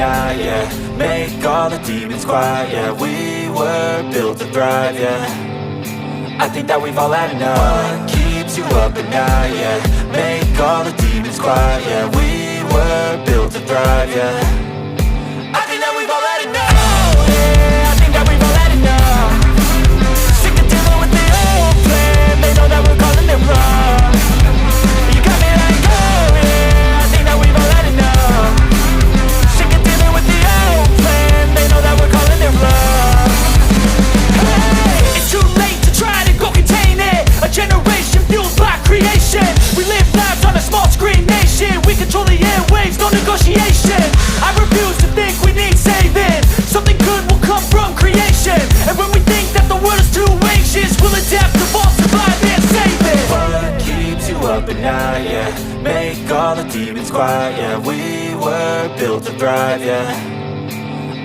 night, yeah. Make all the demons quiet, yeah. We were built to thrive, yeah. I think that we've all had enough. What keeps you up at night, yeah. Make all the demons quiet, yeah. We were built to thrive, yeah. I think that we've all had enough. Oh yeah, I think that we've all had enough. Sick of dealing with the old plan. They know that we're calling it wrong. You got me like, oh yeah, I think that we've all had enough. Sick of dealing with the old plan. They know that we're calling it wrong. Hey, it's too late to try to go contain it. A generation fueled by creation. We live lives on a small screen nation. We control the airwaves, no negotiation. I refuse to think we need saving. Something good will come from creation. And when we think that the world is too anxious, we'll adapt, evolve, survive and save it. What keeps you up at night, yeah. Make all the demons quiet, yeah. We were built to thrive, yeah.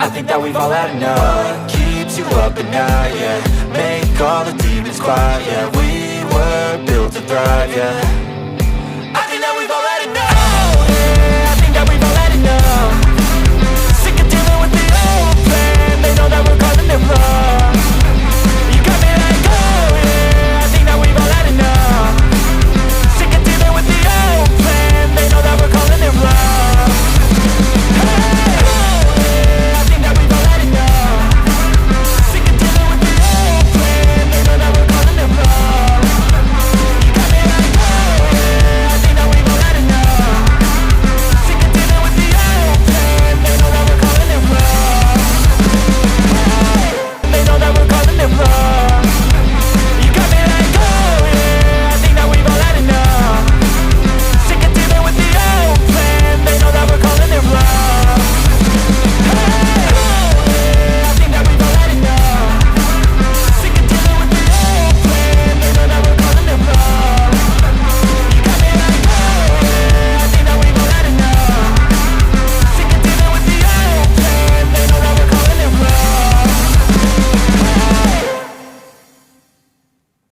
I think that we've all had enough. What keeps you up at night, yeah. Make all the demons quiet, yeah. We were built to thrive, yeah.